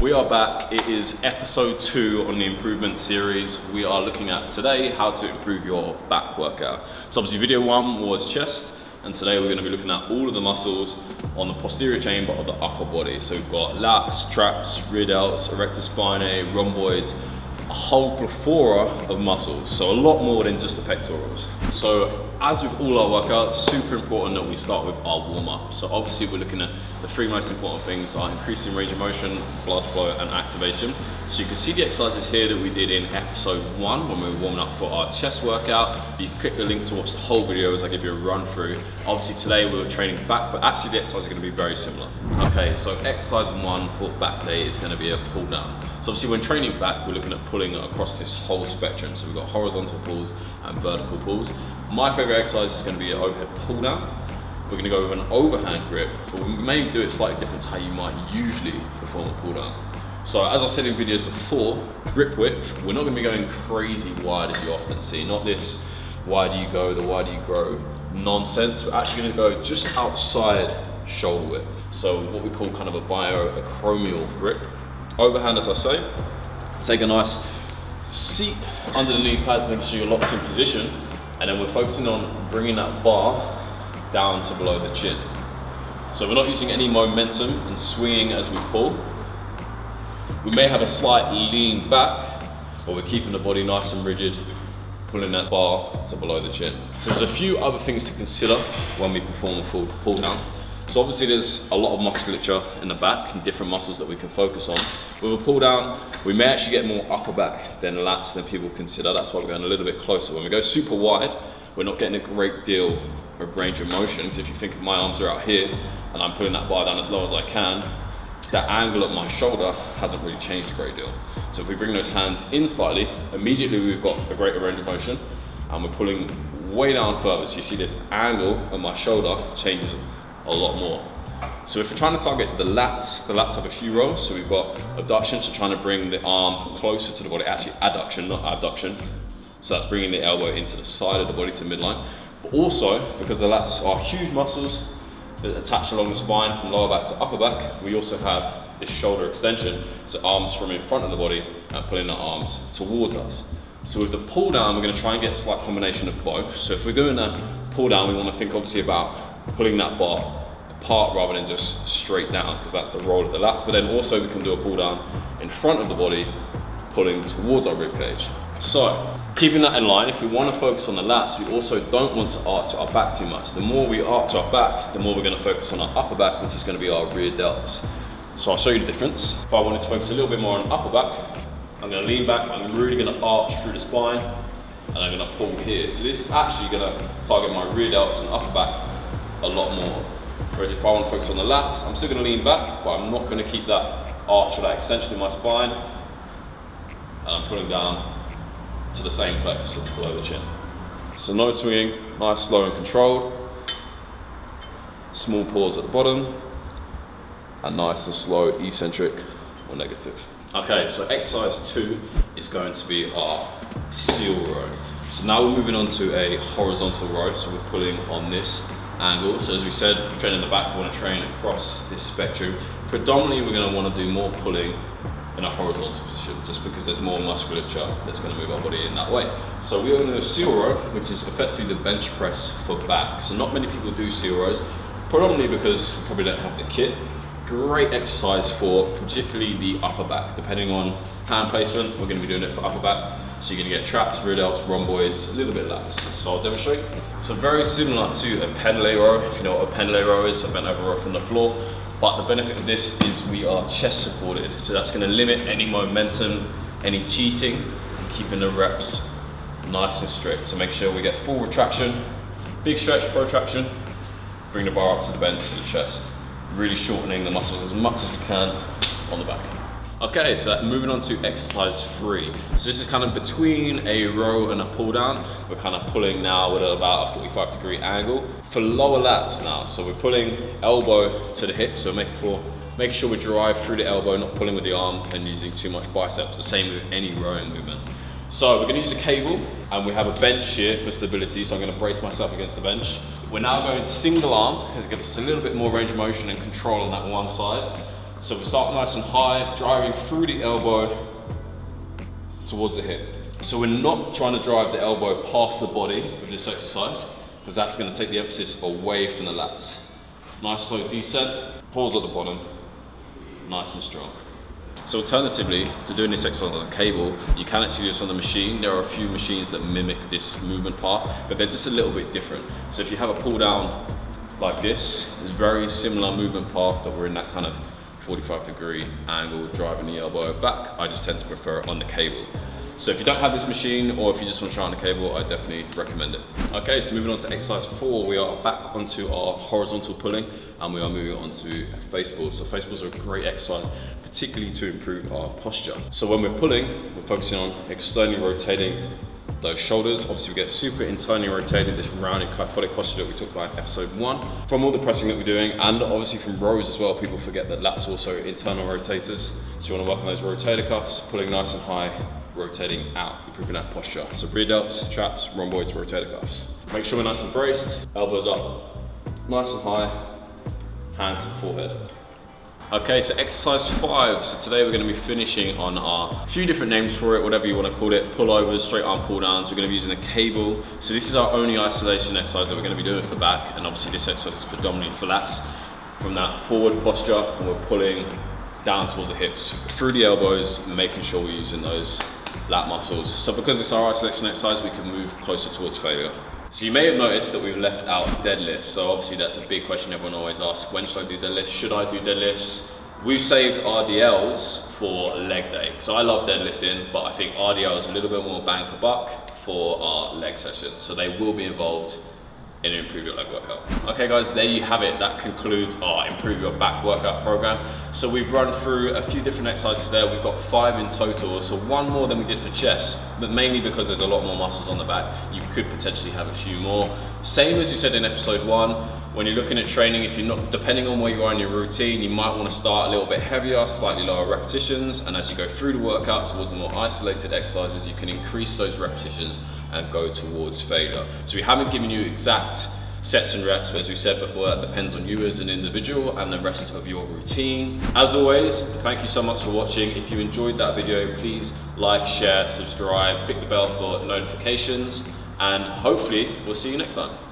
We are back. It is episode 2 on the improvement series. We are looking at today how to improve your back workout. So obviously video 1 was chest, and today we're going to be looking at all of the muscles on the posterior chamber of the upper body. So we've got lats, traps, rear delts, erector spinae, rhomboids, a whole plethora of muscles. So a lot more than just the pectorals. So as with all our workouts, super important that we start with our warm-up. So obviously we're looking at the 3 most important things are increasing range of motion, blood flow, and activation. So you can see the exercises here that we did in episode 1 when we were warming up for our chest workout. You can click the link to watch the whole video as I give you a run through. Obviously today we were training back, but actually the exercises are going to be very similar. Okay, so exercise 1 for back day is going to be a pull down. So obviously when training back, we're looking at pulling across this whole spectrum. So we've got horizontal pulls and vertical pulls. My favorite exercise is going to be an overhead pull down. We're going to go with an overhand grip, but we may do it slightly different to how you might usually perform a pull down. So as I said in videos before, grip width, we're not going to be going crazy wide as you often see. Not this wider you go, the wider you grow nonsense. We're actually going to go just outside shoulder width. So what we call kind of a bioacromial grip. Overhand, as I say, take a nice seat under the knee pads, making sure you're locked in position. And then we're focusing on bringing that bar down to below the chin. So we're not using any momentum and swinging as we pull. We may have a slight lean back, but we're keeping the body nice and rigid, pulling that bar to below the chin. So there's a few other things to consider when we perform a full pull down. So obviously there's a lot of musculature in the back and different muscles that we can focus on. With a pull down, we may actually get more upper back than lats than people consider. That's why we're going a little bit closer. When we go super wide, we're not getting a great deal of range of motion. So if you think of my arms are out here and I'm pulling that bar down as low as I can, that angle at my shoulder hasn't really changed a great deal. So if we bring those hands in slightly, immediately we've got a greater range of motion and we're pulling way down further. So you see this angle at my shoulder changes a lot more. So if we're trying to target the lats have a few roles. So we've got abduction, so trying to bring the arm closer to the body, actually adduction, not abduction. So that's bringing the elbow into the side of the body to midline. But also, because the lats are huge muscles that attach along the spine from lower back to upper back, we also have this shoulder extension, so arms from in front of the body and pulling the arms towards us. So with the pull down, we're going to try and get a slight combination of both. So if we're doing a pull down, we want to think obviously about pulling that bar apart rather than just straight down, because that's the role of the lats. But then also we can do a pull down in front of the body, pulling towards our rib cage. So keeping that in line, if we want to focus on the lats, we also don't want to arch our back too much. The more we arch our back, the more we're going to focus on our upper back, which is going to be our rear delts. So I'll show you the difference. If I wanted to focus a little bit more on upper back, I'm going to lean back, I'm really going to arch through the spine, and I'm going to pull here. So this is actually going to target my rear delts and upper back a lot more. Whereas if I want to focus on the lats, I'm still going to lean back, but I'm not going to keep that arch or that extension in my spine, and I'm pulling down to the same place, so to below the chin. So no swinging, nice, slow and controlled. Small pause at the bottom, and nice and slow, eccentric or negative. Okay, so exercise 2 is going to be our seal row. So now we're moving on to a horizontal row, so we're pulling on this angle. So as we said, training the back, we want to train across this spectrum. Predominantly we're going to want to do more pulling in a horizontal position, just because there's more musculature that's going to move our body in that way. So we are going to do a seal row, which is effectively the bench press for back. So not many people do seal rows, predominantly because we probably don't have the kit. Great exercise for particularly the upper back. Depending on hand placement, we're going to be doing it for upper back. So you're going to get traps, rear delts, rhomboids, a little bit lats. So I'll demonstrate. So very similar to a pendlay row, if you know what a pendlay row is, a bent over row from the floor. But the benefit of this is we are chest supported. So that's going to limit any momentum, any cheating, and keeping the reps nice and strict. So make sure we get full retraction, big stretch, protraction, bring the bar up to the bench to the chest. Really shortening the muscles as much as we can on the back. Okay, so moving on to exercise 3. So this is kind of between a row and a pull down. We're kind of pulling now with about a 45-degree angle for lower lats now. So we're pulling elbow to the hip, so making sure we drive through the elbow, not pulling with the arm and using too much biceps. The same with any rowing movement. So we're going to use a cable, and we have a bench here for stability, so I'm going to brace myself against the bench. We're now going single arm, as it gives us a little bit more range of motion and control on that one side. So we start nice and high, driving through the elbow towards the hip. So we're not trying to drive the elbow past the body with this exercise, because that's going to take the emphasis away from the lats. Nice slow descent, pause at the bottom, nice and strong. So alternatively to doing this exercise on a cable, you can actually do this on the machine. There are a few machines that mimic this movement path, but they're just a little bit different. So if you have a pull down like this, it's very similar movement path that we're in that kind of 45-degree angle, driving the elbow back. I just tend to prefer it on the cable. So if you don't have this machine, or if you just want to try on the cable, I definitely recommend it. Okay, so moving on to exercise 4, we are back onto our horizontal pulling, and we are moving on to face pulls. So face pulls are a great exercise, particularly to improve our posture. So when we're pulling, we're focusing on externally rotating those shoulders. Obviously we get super internally rotated, this rounded kyphotic posture that we talked about in episode 1. From all the pressing that we're doing, and obviously from rows as well, people forget that lats are also internal rotators. So you want to work on those rotator cuffs, pulling nice and high, rotating out, improving that posture. So rear delts, traps, rhomboids, rotator cuffs. Make sure we're nice and braced, elbows up, nice and high, hands to the forehead. Okay, so exercise 5. So today we're going to be finishing on our few different names for it, whatever you want to call it. Pullovers, straight arm pull downs. We're going to be using a cable. So this is our only isolation exercise that we're going to be doing for back, and obviously this exercise is predominantly for lats. From that forward posture, and we're pulling down towards the hips, through the elbows, making sure we're using those lat muscles. So because it's our isolation exercise, we can move closer towards failure. So you may have noticed that we've left out deadlifts. So obviously that's a big question everyone always asks, when should I do deadlifts? Should I do deadlifts? We've saved RDLs for leg day. So I love deadlifting, but I think RDL is a little bit more bang for buck for our leg session. So they will be involved in an Improve Your Leg workout. Okay guys, there you have it. That concludes our Improve Your Back workout program. So we've run through a few different exercises there. We've got 5 in total, so 1 more than we did for chest, but mainly because there's a lot more muscles on the back, you could potentially have a few more. Same as you said in episode 1, when you're looking at training, if you're not, depending on where you are in your routine, you might want to start a little bit heavier, slightly lower repetitions, and as you go through the workout towards the more isolated exercises, you can increase those repetitions and go towards failure. So we haven't given you exact sets and reps, but as we said before, that depends on you as an individual and the rest of your routine. As always, thank you so much for watching. If you enjoyed that video, please like, share, subscribe, click the bell for notifications, and hopefully we'll see you next time.